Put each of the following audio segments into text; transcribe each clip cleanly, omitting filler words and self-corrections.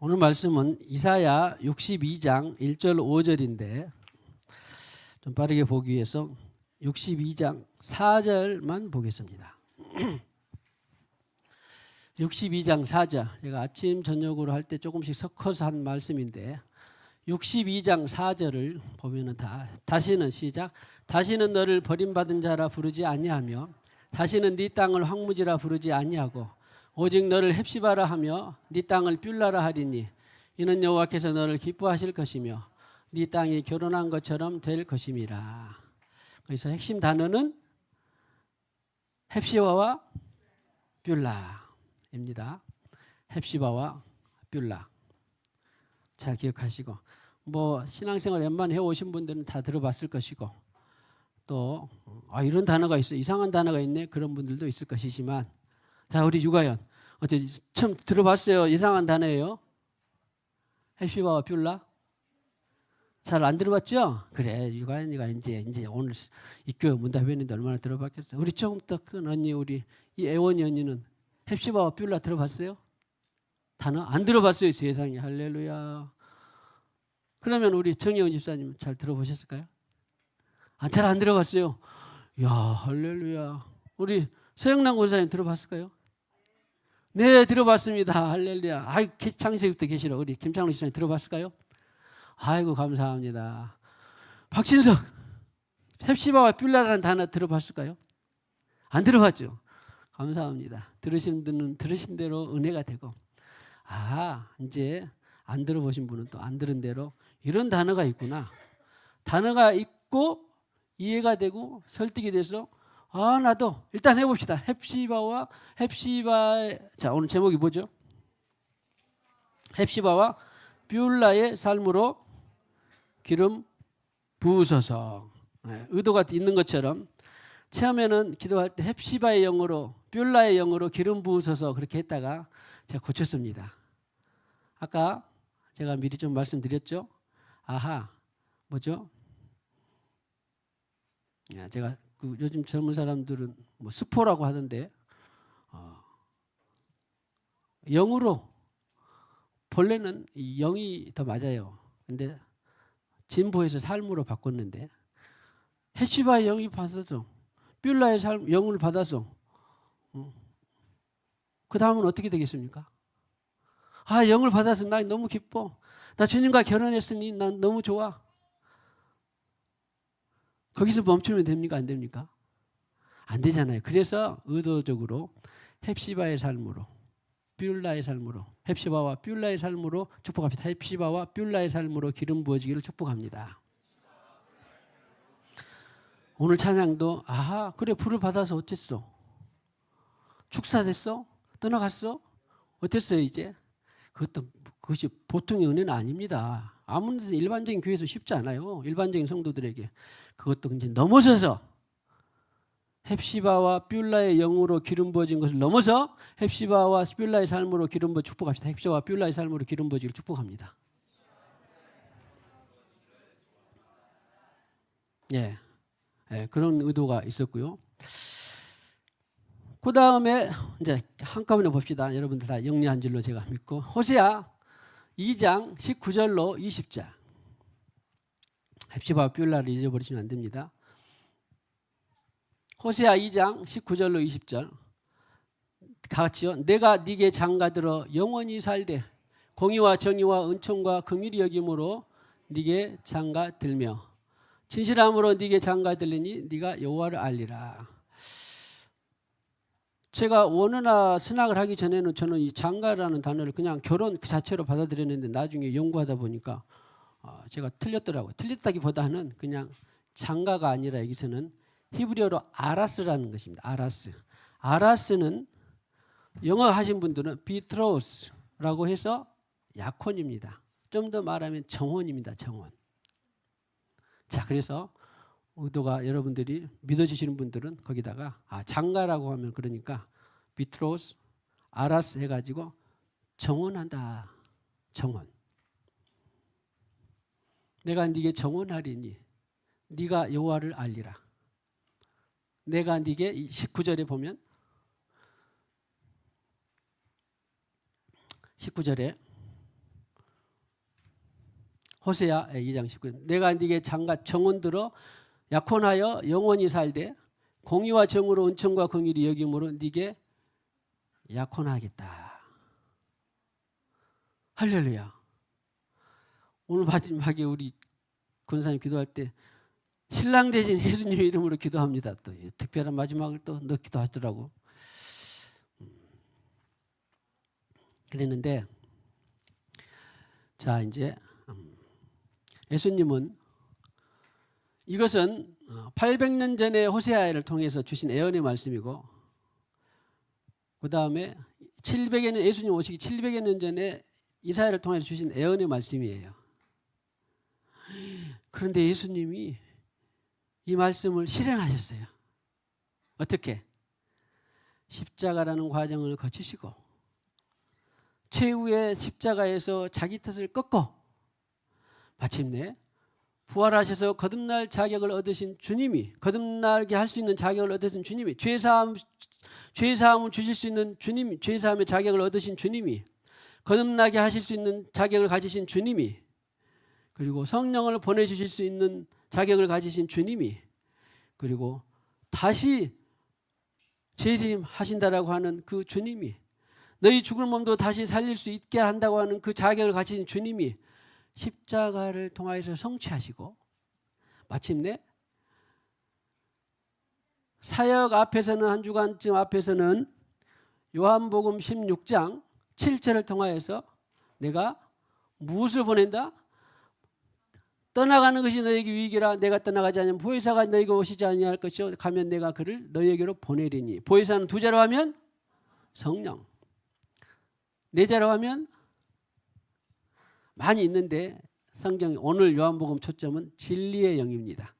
오늘 말씀은 이사야 62장 1절 5절인데 좀 빠르게 보기 위해서 62장 4절만 보겠습니다. 62장 4절, 제가 아침 저녁으로 할 때 조금씩 섞어서 한 말씀인데 62장 4절을 보면은 다시는 시작. 다시는 너를 버림받은 자라 부르지 아니하며 다시는 네 땅을 황무지라 부르지 아니하고 오직 너를 헵시바라 하며 네 땅을 뷸라라 하리니 이는 여호와께서 너를 기뻐하실 것이며 네 땅이 결혼한 것처럼 될 것임이라. 그래서 핵심 단어는 헵시바와 뷸라입니다. 헵시바와 뷸라. 잘 기억하시고, 신앙생활 웬만히 해오신 분들은 다 들어봤을 것이고, 또 이런 단어가 있어, 이상한 단어가 있네, 그런 분들도 있을 것이지만, 자, 우리 유가연 어때, 처음 들어봤어요? 이상한 단어예요? 헵시바와 뷸라? 잘 안 들어봤죠? 그래, 유가연이가 이제 오늘 이 교회 문답했는데 얼마나 들어봤겠어요? 우리 조금 더 큰 언니, 우리 이 애원이 언니는 헵시바와 뷸라 들어봤어요? 단어 안 들어봤어요. 세상에. 할렐루야. 그러면 우리 정혜원 집사님 잘 들어보셨을까요? 잘 안 들어봤어요. 야, 할렐루야. 우리 서영남 권사님 들어봤을까요? 네, 들어봤습니다. 할렐루야. 창세기부터 계시러 우리 김창로 집사님 들어봤을까요? 아이고, 감사합니다. 박진석, 헵시바와 뷸라라는 단어 들어봤을까요? 안 들어봤죠? 감사합니다. 들으신 분은 들으신 대로 은혜가 되고, 이제 안 들어보신 분은 또 안 들은 대로 이런 단어가 있구나. 단어가 있고 이해가 되고 설득이 돼서 나도 일단 해봅시다. 헵시바. 자, 오늘 제목이 뭐죠? 헵시바와 뷸라의 삶으로 기름 부으소서. 의도가 있는 것처럼 처음에는 기도할 때 헵시바의 영으로 뷸라의 영으로 기름 부으소서 그렇게 했다가 제가 고쳤습니다. 아까 제가 미리 좀 말씀드렸죠. 뭐죠? 제가 요즘 젊은 사람들은 스포라고 하던데 영으로, 본래는 영이 더 맞아요. 근데 진보해서 삶으로 바꿨는데 헵시바의 영이 받아서 뷸라의 삶 영을 받아서 그 다음은 어떻게 되겠습니까? 영을 받아서 나 너무 기뻐. 나 주님과 결혼했으니 난 너무 좋아. 거기서 멈추면 됩니까? 안 됩니까? 안 되잖아요. 그래서 의도적으로 헵시바의 삶으로 뷸라의 삶으로, 헵시바와 뷸라의 삶으로 축복합시다. 헵시바와 뷸라의 삶으로 기름 부어지기를 축복합니다. 오늘 찬양도 그래, 불을 받아서 어땠어? 축사됐어? 떠나갔어? 어땠어요 이제? 그것이 보통의 은혜는 아닙니다. 아무래도 일반적인 교회에서 쉽지 않아요. 일반적인 성도들에게. 그것도 이제 넘어서서 헵시바와 뷸라의 영으로 기름 부어진 것을 넘어서 헵시바와 뷸라의 삶으로 기름 부어 축복합시다. 헵시바와 뷸라의 삶으로 기름 부어지기를 축복합니다. 그런 의도가 있었고요. 그 다음에 이제 한꺼번에 봅시다. 여러분들 다 영리한 줄로 제가 믿고, 호세아 2장 19절로 20절. 헵시바와 뷸라를 잊어버리시면 안 됩니다. 호세아 2장 19절로 20절. 다 같이요. 내가 네게 장가들어 영원히 살되 공의와 정의와 은총과 긍휼히 여김으로 네게 장가들며 진실함으로 네게 장가들리니 네가 여호와를 알리라. 제가 원어나 신학을 하기 전에는 저는 이 장가라는 단어를 그냥 결혼 그 자체로 받아들였는데 나중에 연구하다 보니까 제가 틀렸더라고요. 틀렸다기보다는 그냥 장가가 아니라 여기서는 히브리어로 아라스라는 것입니다. 아라스는 영어 하신 분들은 비트로스라고 해서 약혼입니다. 좀 더 말하면 정혼입니다. 정혼. 자, 그래서 의도가 여러분들이 믿어지시는 분들은 거기다가 장가라고 하면 그러니까 비트로스, 아라스 해가지고 정혼한다. 정혼. 내가 네게 정혼하리니 네가 여호와를 알리라. 내가 네게 19절에 보면 19절에 호세아 2장 19절. 내가 네게 장가 정원 들어 약혼하여 영원히 살되 공의와 정으로 은총과 긍휼이 여김으로 네게 약혼하겠다. 할렐루야. 오늘 마지막에 우리 권사님 기도할 때 신랑 대신 예수님의 이름으로 기도합니다. 또 특별한 마지막을 또 넣기도 하더라고. 그랬는데 자 이제 예수님은 이것은 800년 전에 호세아를 통해서 주신 예언의 말씀이고 그 다음에 700여 년 예수님 오시기 700여 년 전에 이사야를 통해서 주신 예언의 말씀이에요. 그런데 예수님이 이 말씀을 실행하셨어요. 어떻게? 십자가라는 과정을 거치시고 최후의 십자가에서 자기 뜻을 꺾고 마침내 부활하셔서 거듭날 자격을 얻으신 주님이 거듭나게 할 수 있는 자격을 얻으신 주님이 죄사함을 주실 수 있는 주님 죄사함의 자격을 얻으신 주님이 거듭나게 하실 수 있는 자격을 가지신 주님이 그리고 성령을 보내주실 수 있는 자격을 가지신 주님이 그리고 다시 재림 하신다라고 하는 그 주님이 너희 죽을 몸도 다시 살릴 수 있게 한다고 하는 그 자격을 가지신 주님이 십자가를 통하여서 성취하시고 마침내 사역 앞에서는 한 주간쯤 앞에서는 요한복음 16장 7절을 통하여서 내가 무엇을 보낸다? 떠나가는 것이 너에게 유익이라 내가 떠나가지 않으면 보혜사가 너에게 오시지 아니할 것이요 가면 내가 그를 너에게로 보내리니 보혜사는 두 자로 하면 성령 네 자로 하면 많이 있는데 성경 오늘 요한복음 초점은 진리의 영입니다.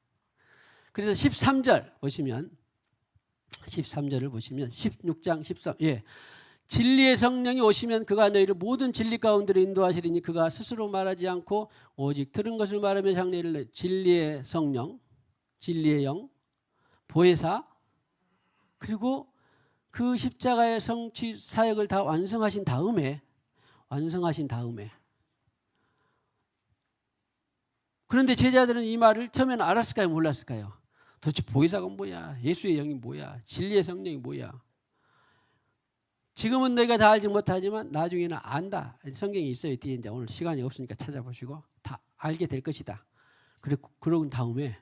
그래서 13절 보시면 13절을 보시면 16장 13 진리의 성령이 오시면 그가 너희를 모든 진리 가운데로 인도하시리니 그가 스스로 말하지 않고 오직 들은 것을 말하며 장래를 진리의 성령, 진리의 영, 보혜사 그리고 그 십자가의 성취 사역을 다 완성하신 다음에 그런데 제자들은 이 말을 처음에는 알았을까요? 몰랐을까요? 도대체 보혜사가 뭐야? 예수의 영이 뭐야? 진리의 성령이 뭐야? 지금은 너희가 다 알지 못하지만 나중에는 안다. 성경이 있어요. 뒤에 이제 오늘 시간이 없으니까 찾아보시고 다 알게 될 것이다. 그러고 다음에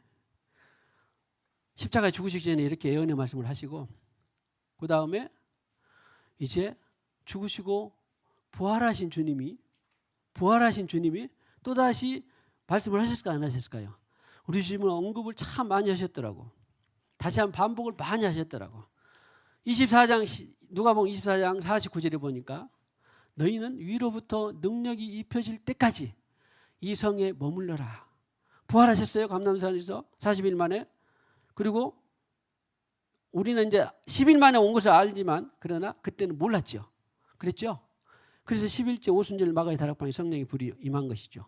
십자가에 죽으시기 전에 이렇게 예언의 말씀을 하시고 그 다음에 이제 죽으시고 부활하신 주님이 또다시 말씀을 하셨을까요? 안 하셨을까요? 우리 주님은 언급을 참 많이 하셨더라고. 다시 한번 반복을 많이 하셨더라고. 24장 누가복음 24장 49절에 보니까 너희는 위로부터 능력이 입혀질 때까지 이 성에 머물러라. 부활하셨어요. 감람산에서 40일 만에. 그리고 우리는 이제 10일 만에 온 것을 알지만 그러나 그때는 몰랐죠. 그랬죠. 그래서 11째 오순절 마가의 다락방에 성령의 불이 임한 것이죠.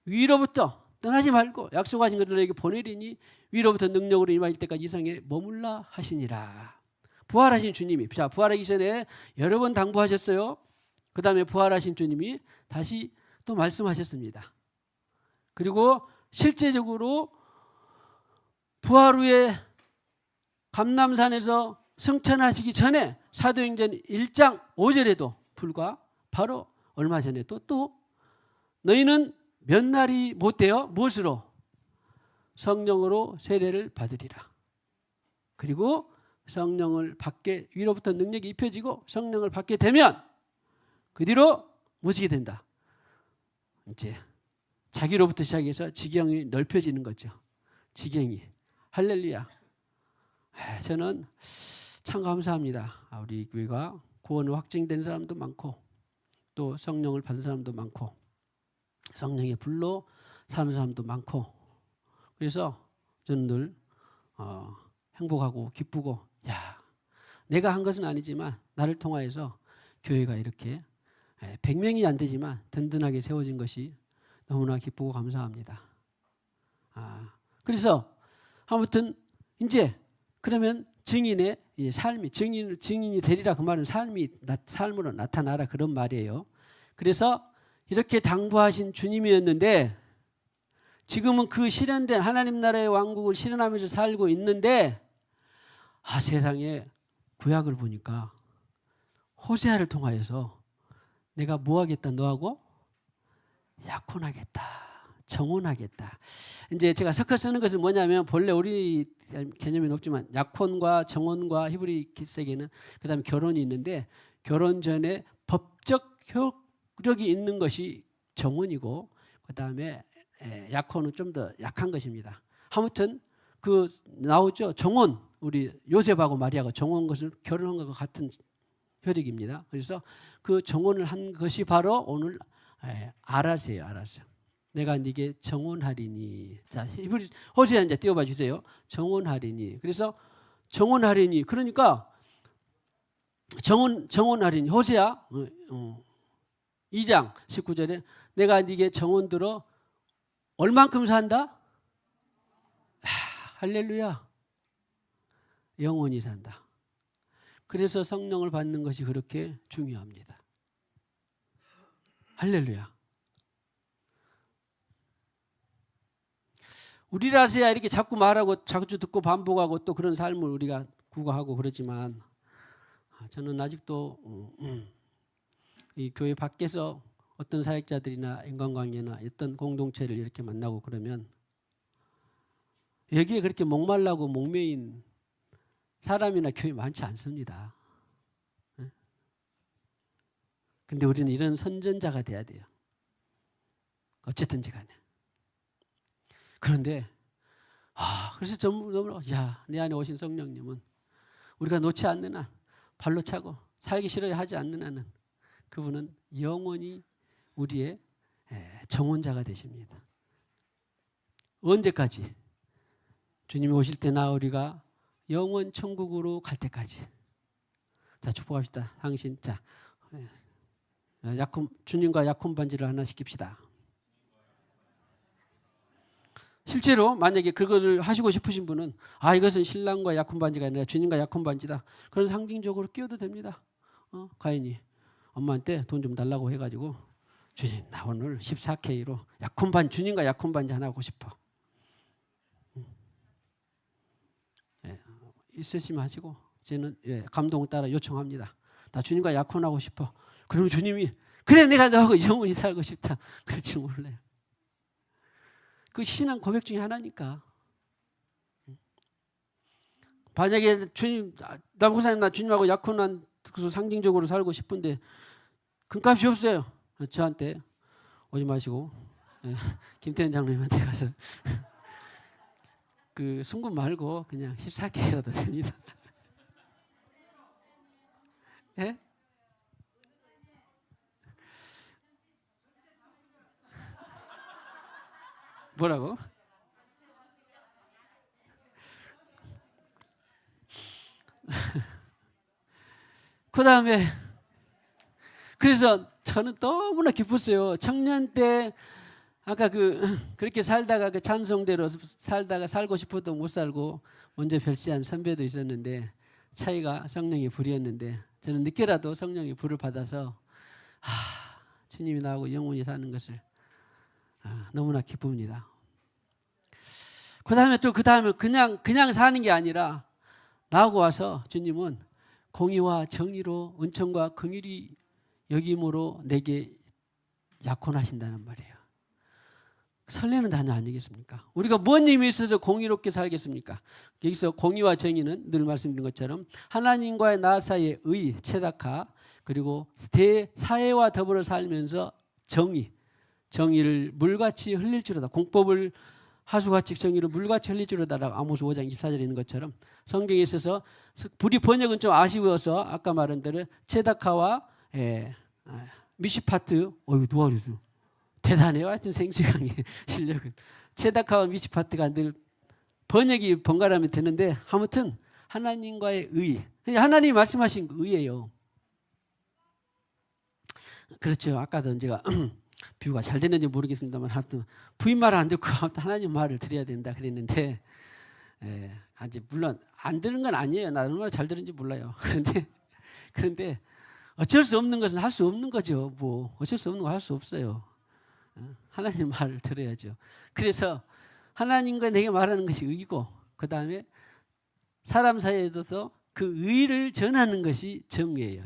위로부터 떠나지 말고 약속하신 것을 너에게 보내리니 위로부터 능력으로 임할 때까지 이 성에 머물라 하시니라. 부활하신 주님이 부활하기 전에 여러 번 당부하셨어요. 그 다음에 부활하신 주님이 다시 또 말씀하셨습니다. 그리고 실제적으로 부활 후에 감람산에서 승천하시기 전에 사도행전 1장 5절에도 불과 바로 얼마 전에 또 너희는 몇 날이 못 돼요? 무엇으로? 성령으로 세례를 받으리라. 그리고 성령을 받게 위로부터 능력이 입혀지고 성령을 받게 되면 그 뒤로 무지게 된다. 이제 자기로부터 시작해서 지경이 넓혀지는 거죠. 지경이. 할렐루야. 저는 참 감사합니다. 우리 교회가 구원을 확증된 사람도 많고 또 성령을 받은 사람도 많고 성령의 불로 사는 사람도 많고 그래서 저는 늘 행복하고 기쁘고 내가 한 것은 아니지만 나를 통하여서 교회가 이렇게 100명이 안 되지만 든든하게 세워진 것이 너무나 기쁘고 감사합니다. 그래서 아무튼 이제 그러면 증인의 삶이 증인이 되리라 그 말은 삶으로 나타나라 그런 말이에요. 그래서 이렇게 당부하신 주님이었는데 지금은 그 실현된 하나님 나라의 왕국을 실현하면서 살고 있는데 세상에 구약을 보니까 호세아를 통하여서 내가 뭐 하겠다 너하고 약혼하겠다 정혼하겠다. 이제 제가 섞어 쓰는 것은 뭐냐면 본래 우리 개념이 없지만 약혼과 정혼과 히브리 세계는 그다음에 결혼이 있는데 결혼 전에 법적 효력이 있는 것이 정혼이고 그다음에 약혼은 좀 더 약한 것입니다. 아무튼 그 나오죠. 정혼 우리 요셉하고 마리아가 정혼 것을 결혼한 것과 같은 효력입니다. 그래서 그 정혼을 한 것이 바로 오늘 알았어요. 내가 네게 정혼하리니. 자, 호세아 이제 띄워봐 주세요. 정혼하리니. 그래서 정혼하리니. 그러니까 정혼하리니. 호세아 2장 19절에 내가 네게 정혼 들어 얼만큼 산다? 할렐루야. 영원히 산다. 그래서 성령을 받는 것이 그렇게 중요합니다. 할렐루야. 우리라서야 이렇게 자꾸 말하고 자꾸 듣고 반복하고 또 그런 삶을 우리가 구가하고 그러지만 저는 아직도 이 교회 밖에서 어떤 사역자들이나 인간관계나 어떤 공동체를 이렇게 만나고 그러면 여기에 그렇게 목말라고 목매인 사람이나 교회 많지 않습니다. 근데 우리는 이런 선전자가 돼야 돼요. 어쨌든지 간에. 그런데 그래서 너무 내 안에 오신 성령님은 우리가 놓지 않는 한 발로 차고 살기 싫어야 하지 않는 한은 그분은 영원히 우리의 정혼자가 되십니다. 언제까지? 주님이 오실 때나 우리가 영원 천국으로 갈 때까지. 자, 축복합시다. 당신 자 주님과 약혼 반지를 하나 시킵시다. 실제로 만약에 그것을 하시고 싶으신 분은 이것은 신랑과 약혼 반지가 아니라 주님과 약혼 반지다. 그런 상징적으로 끼워도 됩니다. 가인이 엄마한테 돈 좀 달라고 해가지고 주님 나 오늘 14K로 주님과 약혼 반지 하나 하고 싶어. 있으시면 하시고 저는 감동을 따라 요청합니다. 나 주님과 약혼하고 싶어. 그러면 주님이 그래 내가 너하고 영원히 살고 싶다. 그럴지 몰라요. 그 신앙 고백 중에 하나니까. 만약에 주님 나 목사님 나 주님하고 약혼한 상징적으로 살고 싶은데 금값이 없어요. 저한테 오지 마시고 김태현 장로님한테 가서 그 순금 말고 그냥 14K라도 됩니다. 예? 뭐라고? 그 다음에 그래서 저는 너무나 기뻤어요. 청년 때 아까 그렇게 살다가 그 찬송대로 살다가 살고 싶어도 못 살고 먼저 별세한 선배도 있었는데 차이가 성령의 불이었는데 저는 늦게라도 성령의 불을 받아서 주님이 나하고 영원히 사는 것을 너무나 기쁩니다. 그 다음에 그냥 사는 게 아니라 나하고 와서 주님은 공의와 정의로 은총과 긍휼이 여김으로 내게 약혼하신다는 말이에요. 설레는 단어 아니겠습니까? 우리가 뭔 힘이 있어서 공의롭게 살겠습니까? 여기서 공의와 정의는 늘 말씀드린 것처럼 하나님과의 나 사이의 의, 체다카 그리고 대사회와 더불어 살면서 정의를 물같이 흘릴지로다. 공법을 하수같이 정의를 물같이 흘릴지로다라고 아모스 5장 24절에 있는 것처럼 성경에 있어서 불이 번역은 좀 아쉬워서 아까 말한 대로 체다카와 미시파트 누가 그랬어요? 대단해요. 하여튼 생생하게 실력은. 체다카와 미시파트가 늘 번역이 번갈아가면 되는데 아무튼 하나님과의 의. 하나님이 말씀하신 의예요. 그렇죠. 아까도 제가 비유가 잘 됐는지 모르겠습니다만 하여튼 부인 말을 안 듣고 하나님 말을 드려야 된다 그랬는데 아직 물론 안 들은 건 아니에요. 나 얼마나 잘 들은지 몰라요. 그런데 어쩔 수 없는 것은 할 수 없는 거죠. 뭐 어쩔 수 없는 거 할 수 없어요. 하나님 말을 들어야죠. 그래서 하나님과 내게 말하는 것이 의고, 그 다음에 사람 사이에 둬서 그 의를 전하는 것이 정의예요.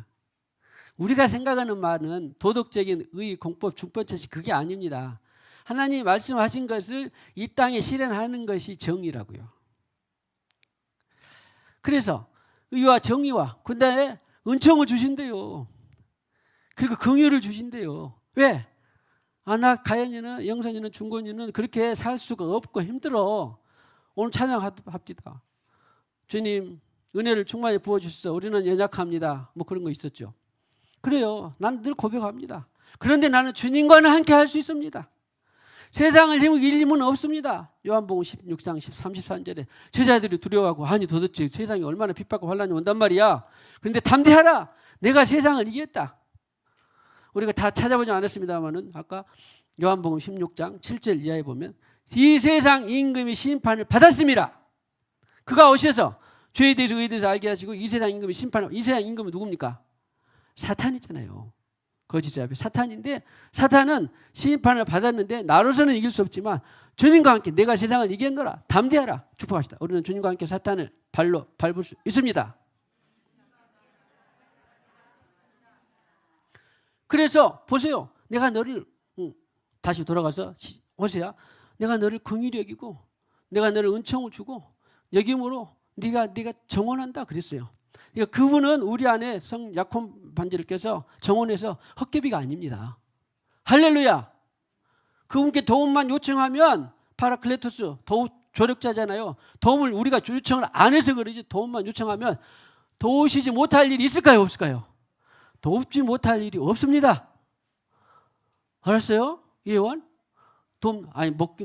우리가 생각하는 말은 도덕적인 의, 공법, 중법처시 그게 아닙니다. 하나님이 말씀하신 것을 이 땅에 실현하는 것이 정의라고요. 그래서 의와 정의와 그다음에 은총을 주신대요. 그리고 긍휼을 주신대요. 왜? 나 가연이는 영선이는 중건이는 그렇게 살 수가 없고 힘들어. 오늘 찬양합시다. 주님 은혜를 충만히 부어주셔서 우리는 연약합니다. 뭐 그런 거 있었죠. 그래요. 나는 늘 고백합니다. 그런데 나는 주님과는 함께 할 수 있습니다. 세상을 이길 힘은 없습니다. 요한복음 16장 33절에 제자들이 두려워하고 아니 도대체 세상이 얼마나 핍박과 환난이 온단 말이야. 그런데 담대하라. 내가 세상을 이겼다. 우리가 다 찾아보지 않았습니다만은 아까 요한복음 16장 7절 이하에 보면 이 세상 임금이 심판을 받았습니다. 그가 오셔서 죄에 대해서 의에 대해서 알게 하시고 이 세상 임금이 이 세상 임금은 누굽니까? 사탄이잖아요. 거짓의 아비 사탄인데 사탄은 심판을 받았는데 나로서는 이길 수 없지만 주님과 함께 내가 세상을 이겼노라. 담대하라. 축복합시다. 우리는 주님과 함께 사탄을 발로 밟을 수 있습니다. 그래서 보세요. 내가 너를 다시 돌아가서 호세야 내가 너를 긍휼히 여기고 내가 너를 은총을 주고 여김으로 네가 정원한다 그랬어요. 그러니까 그분은 우리 안에 성 약혼 반지를 껴서 정원해서 헛개비가 아닙니다. 할렐루야. 그분께 도움만 요청하면 파라클레토스 도움 조력자잖아요. 도움을 우리가 요청을 안 해서 그러지 도움만 요청하면 도우시지 못할 일이 있을까요? 없을까요? 돕지 못할 일이 없습니다. 알았어요? 예원? 아니 못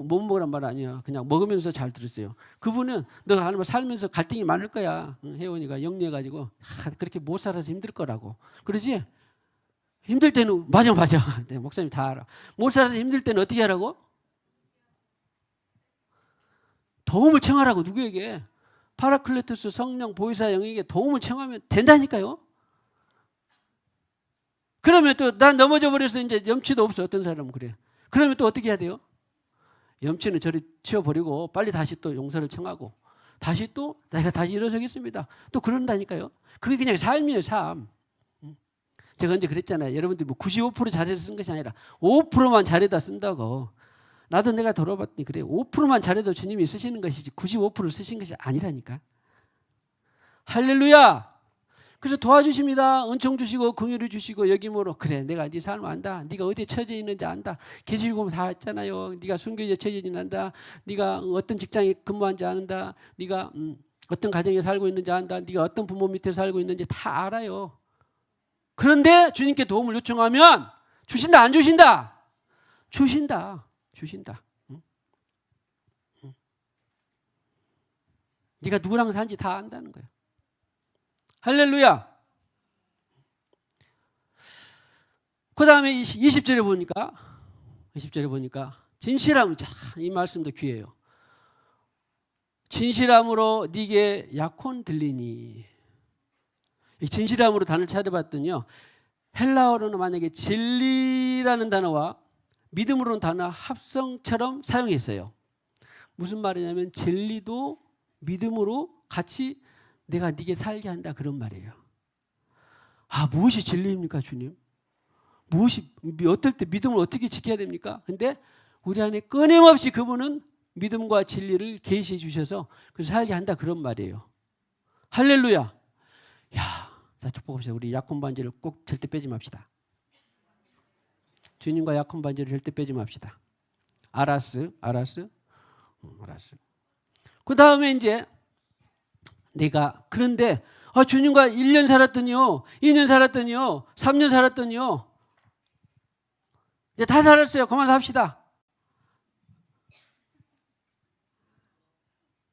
먹으란 말 아니야. 그냥 먹으면서 잘 들으세요. 그분은 너가 하나님 살면서 갈등이 많을 거야. 혜원이가 영리해가지고 그렇게 못 살아서 힘들 거라고. 그러지? 힘들 때는 맞아. 목사님 다 알아. 못 살아서 힘들 때는 어떻게 하라고? 도움을 청하라고. 누구에게? 파라클레토스 성령 보혜사 영에게 도움을 청하면 된다니까요. 그러면 또 난 넘어져 버려서 이제 염치도 없어. 어떤 사람은 그래. 그러면 또 어떻게 해야 돼요? 염치는 저리 치워버리고 빨리 다시 또 용서를 청하고 다시 또 내가 다시 일어서겠습니다. 또 그런다니까요. 그게 그냥 삶이에요. 삶. 제가 언제 그랬잖아요. 여러분들 뭐 95% 잘해서 쓴 것이 아니라 5%만 잘해다 쓴다고. 나도 내가 돌아봤더니 그래요. 5%만 잘해도 주님이 쓰시는 것이지 95% 쓰신 것이 아니라니까. 할렐루야. 그래서 도와주십니다. 은총 주시고 긍휼을 주시고 여김으로 그래 내가 네 삶 안다. 네가 어디에 처져 있는지 안다. 계시록은 다 했잖아요. 네가 순교에 처져 있는지 안다. 네가 어떤 직장에 근무한지 안다. 네가 어떤 가정에 살고 있는지 안다. 네가 어떤 부모 밑에 살고 있는지 다 알아요. 그런데 주님께 도움을 요청하면 주신다 안 주신다? 주신다. 네가 누구랑 사는지 다 안다는 거예요. 할렐루야. 그 다음에 20절에 보니까 진실함, 이 말씀도 귀해요. 진실함으로 네게 약혼 들리니. 이 진실함으로 단어를 찾아봤더니요. 헬라어로는 만약에 진리라는 단어와 믿음으로는 단어 합성처럼 사용했어요. 무슨 말이냐면 진리도 믿음으로 같이 내가 네게 살게 한다 그런 말이에요. 무엇이 진리입니까 주님? 어떨 때 믿음을 어떻게 지켜야 됩니까? 근데 우리 안에 끊임없이 그분은 믿음과 진리를 계시해 주셔서 그래서 살게 한다 그런 말이에요. 할렐루야. 자 축복합시다. 우리 약혼 반지를 꼭 절대 빼지 맙시다. 주님과 약혼 반지를 절대 빼지 맙시다. 알았어. 그 다음에 이제 그런데 주님과 1년 살았더니요 2년 살았더니요 3년 살았더니요 이제 다 살았어요. 그만합시다.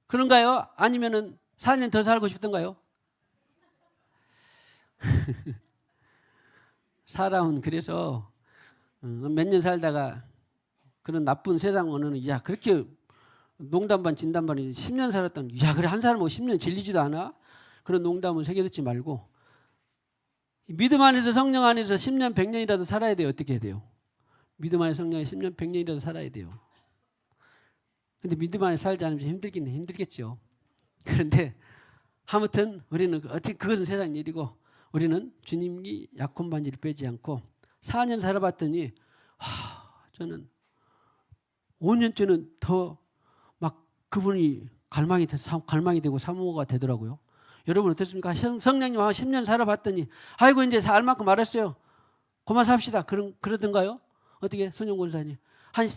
그런가요? 아니면은 4년 더 살고 싶던가요? 사람은 그래서 몇 년 살다가 그런 나쁜 세상 오는 그렇게 농담 반 진담 반이 10년 살았다는 그래 한 사람하고 10년 질리지도 않아? 그런 농담은 새겨 듣지 말고 믿음 안에서 성령 안에서 10년 100년이라도 살아야 돼요. 어떻게 해야 돼요? 믿음 안에 성령에 10년 100년이라도 살아야 돼요. 근데 믿음 안에 살지 않으면 힘들긴 힘들겠죠. 그런데 아무튼 우리는 어떻게 그것은 세상 일이고 우리는 주님이 약혼 반지를 빼지 않고 4년 살아봤더니 저는 5년 때는 더 막 그분이 갈망이 되고 사모가 되더라고요. 여러분 어떻습니까? 성령님하고 10년 살아봤더니 아이고 이제 살 만큼 알았어요. 그만 삽시다. 그러던가요? 어떻게 손영 권사님 한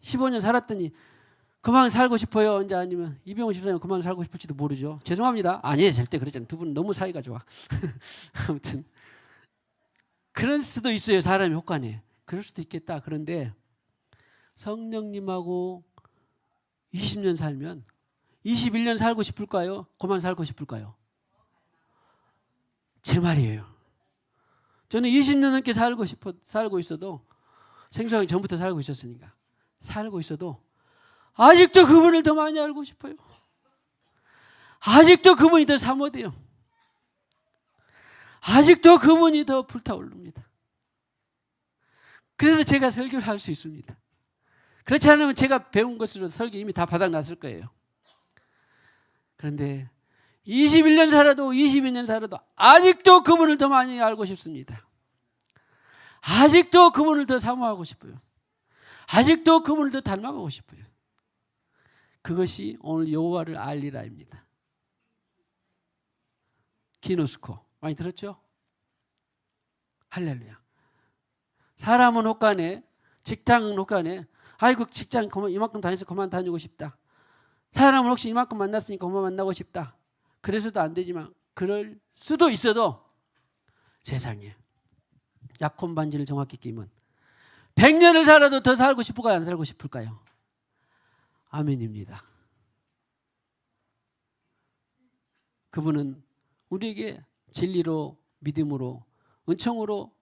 15년 살았더니 그만 살고 싶어요. 이제 아니면 이병호 집사님 그만 살고 싶을지도 모르죠. 죄송합니다. 아니에요. 절대 그러지 않아요. 두 분은 너무 사이가 좋아. 아무튼 그럴 수도 있어요. 사람이 혹간에. 그럴 수도 있겠다. 그런데 성령님하고 20년 살면 21년 살고 싶을까요? 그만 살고 싶을까요? 제 말이에요. 저는 20년 넘게 살고 있어도 생소하기 전부터 살고 있었으니까 살고 있어도 아직도 그분을 더 많이 알고 싶어요. 아직도 그분이 더 사모돼요. 아직도 그분이 더 불타오릅니다. 그래서 제가 설교를 할 수 있습니다. 그렇지 않으면 제가 배운 것으로 설교 이미 다 바닥났을 거예요. 그런데 21년 살아도 22년 살아도 아직도 그분을 더 많이 알고 싶습니다. 아직도 그분을 더 사모하고 싶어요. 아직도 그분을 더 닮아가고 싶어요. 그것이 오늘 여호와를 알리라입니다. 기노스코 많이 들었죠? 할렐루야. 사람은 혹간에 직장은 혹간에 아이고 직장 이만큼 다녀서 그만 다니고 싶다. 사람은 혹시 이만큼 만났으니까 그만 만나고 싶다. 그래서도 안 되지만 그럴 수도 있어도 세상에 약혼 반지를 정확히 끼면 100년을 살아도 더 살고 싶을까요? 안 살고 싶을까요? 아멘입니다. 그분은 우리에게 진리로 믿음으로 은총으로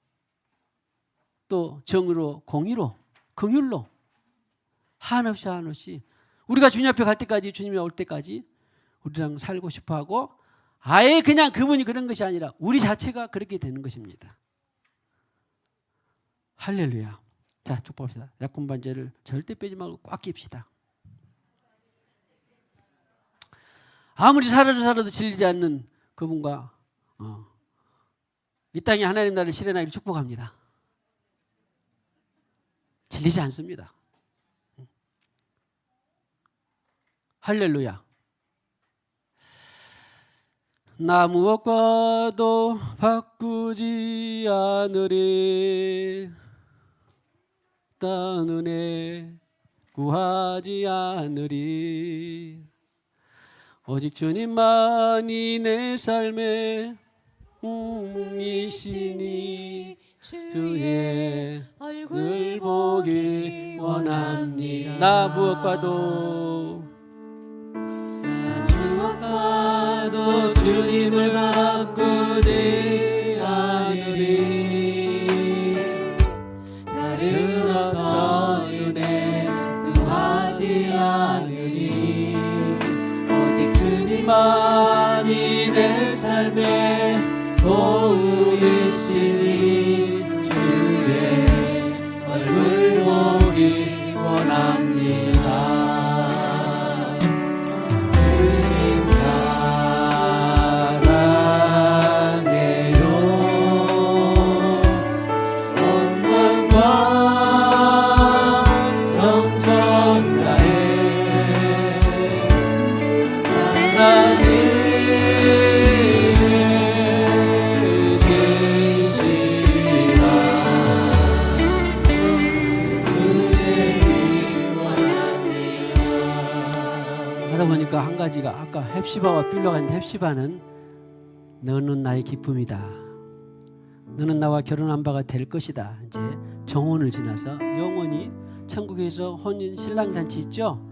또 정으로 공의로 긍휼로 한없이 우리가 주님 앞에 갈 때까지 주님이 올 때까지 우리랑 살고 싶어하고 아예 그냥 그분이 그런 것이 아니라 우리 자체가 그렇게 되는 것입니다. 할렐루야. 자, 축복합시다. 약혼 반지를 절대 빼지 말고 꽉 낍시다. 아무리 살아도 질리지 않는 그분과 이 땅에 하나님 나라를 실현하기를 축복합니다. 질리지 않습니다. 할렐루야. 나 무엇과도 바꾸지 않으리 딴 은혜 구하지 않으리 오직 주님만이 내 삶의 이시니 주의 얼굴 보기 원합니다. 나 무엇과도 주님을 바꾸지 않으리 다른 어떤 은혜 구하지 않으리 오직 주님만이 내 삶의 도우이시니 주의 얼굴 보기 원합니다. 한 가지가 아까 헵시바와 빌라가 있는데 헵시바는 너는 나의 기쁨이다. 너는 나와 결혼한 바가 될 것이다. 이제 정혼을 지나서 영원히 천국에서 혼인 신랑 잔치 있죠?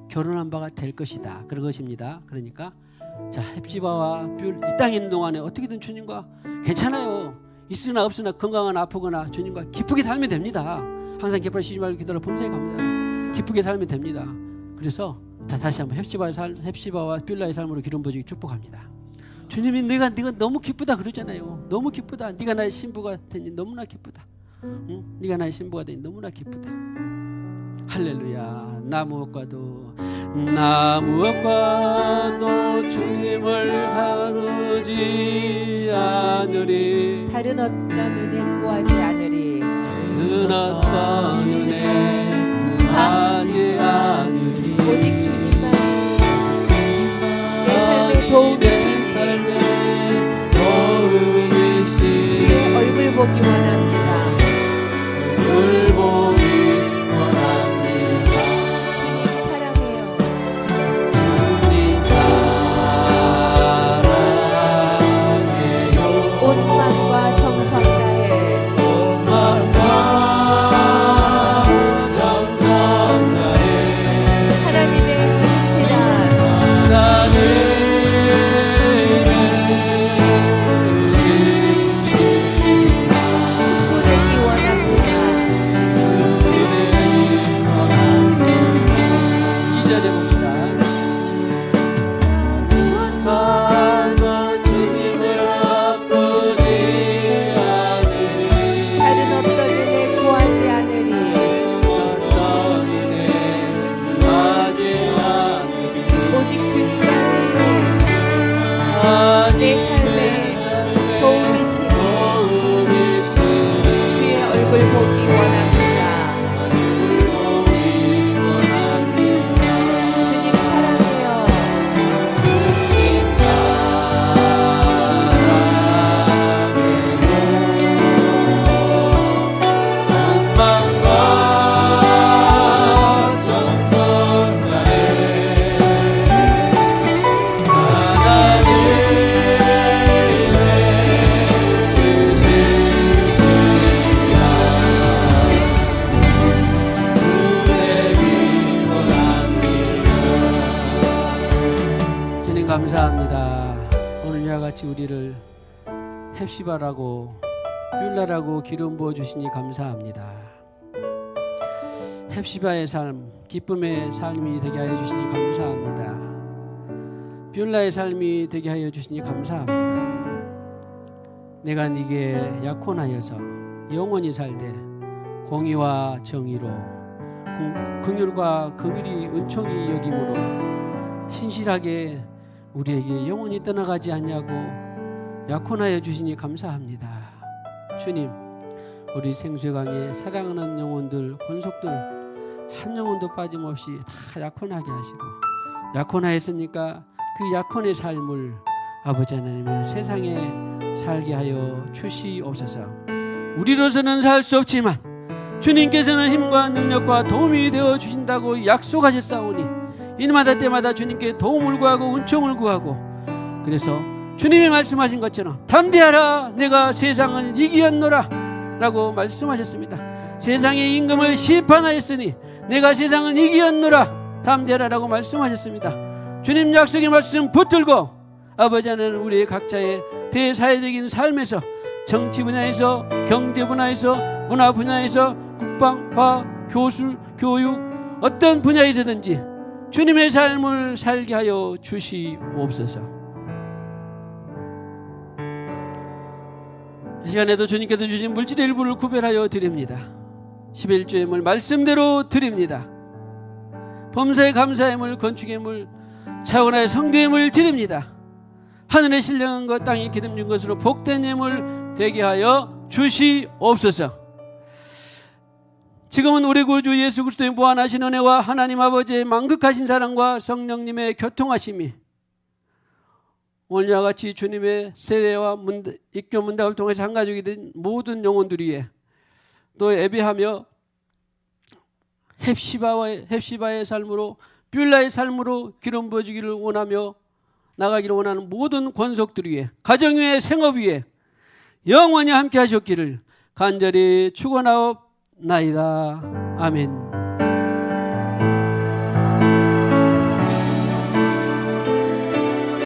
결혼한 바가 될 것이다. 그런 것입니다. 그러니까 자 헵시바와 뷰 이 땅에 있는 동안에 어떻게든 주님과 괜찮아요. 있으나 없으나 건강하나 아프거나 주님과 기쁘게 살면 됩니다. 항상 기뻐 쉬지 말고 기도를 범사에 감사하라. 기쁘게 살면 됩니다. 그래서 자 다시 한번 헵시바와 빌라의 삶으로 기름 부어주기 축복합니다. 주님이 네가 너무 기쁘다 그러잖아요. 너무 기쁘다. 네가 나의 신부가 되니 너무나 기쁘다. 네가 나의 신부가 되니 너무나 기쁘다. 할렐루야. 나 무엇과도 주님을 다루지 않으리. 다른 어떤 은혜 구하지 않으리. 다른 어떤 은혜 구하지 않으리. 오직 주님만이 내 삶의 도움이신 주의 얼굴 보기 원합니다. 얼굴 보기 원합니다. 주님 사랑해요. 주님 사랑해요. 온 마음과 정성 다해 온 마음과 정성 다해 하나님의 신실한 친구 되기 원합니다. 2절에 봅시다. 무엇과도 주님을 바꾸지 않으리. 다른 어떤 은혜 구하지 않으리. 어떤 은혜 구하지 않으리. 오직 주님만이 내 삶의 도움이시니 주의 얼굴 보기 원합니다. 주님 사랑해요. 주님 감사합니다. 오늘 이와 같이 우리를 헵시바라고 뷸라라고 기름 부어 주시니 감사합니다. 헵시바의 삶, 기쁨의 삶이 되게 하여 주시니 감사합니다. 뷸라의 삶이 되게 하여 주시니 감사합니다. 내가 네게 약혼하여서 영원히 살되 공의와 정의로 긍휼과 긍휼이 은총이 여김으로 신실하게 우리에게 영원히 떠나가지 않냐고 약혼하여 주시니 감사합니다. 주님, 우리 생수강의 사랑하는 영혼들, 권속들 한 영혼도 빠짐없이 다 약혼하게 하시고, 약혼하였습니까? 그 약혼의 삶을 아버지 하나님의 세상에 살게 하여 주시옵소서. 우리로서는 살 수 없지만 주님께서는 힘과 능력과 도움이 되어 주신다고 약속하셨사오니 일마다 때마다 주님께 도움을 구하고 은총을 구하고, 그래서 주님이 말씀하신 것처럼 담대하라 내가 세상을 이기었노라 라고 말씀하셨습니다. 세상의 임금을 심판하였으니 내가 세상을 이기었노라 담대하라 라고 말씀하셨습니다. 주님 약속의 말씀 붙들고 아버지 하나님 우리의 각자의 대사회적인 삶에서, 정치 분야에서, 경제 분야에서, 문화 분야에서, 국방, 과학, 교술, 교육 어떤 분야에서든지 주님의 삶을 살게 하여 주시옵소서. 이 시간에도 주님께서 주신 물질의 일부를 구별하여 드립니다. 11조의 말씀대로 드립니다. 범사의 감사의 물, 건축의 물, 차원하의 성교의 물 드립니다. 하늘의 신령한 것, 땅에 기름 준 것으로 복된 예물 되게 하여 주시옵소서. 지금은 우리 구주 예수 그리스도의 무한하신 은혜와 하나님 아버지의 만극하신 사랑과 성령님의 교통하심이 오늘과 같이 주님의 세례와 입교 문답을 통해서 한 가족이 된 모든 영혼들 위에 또 예배하며 헵시바의 삶으로, 뷸라의 삶으로 기름 부어주기를 원하며 나가기를 원하는 모든 권속들 위에, 가정 위에, 생업 위에 영원히 함께 하셨기를 간절히 축원하옵나이다. 아멘.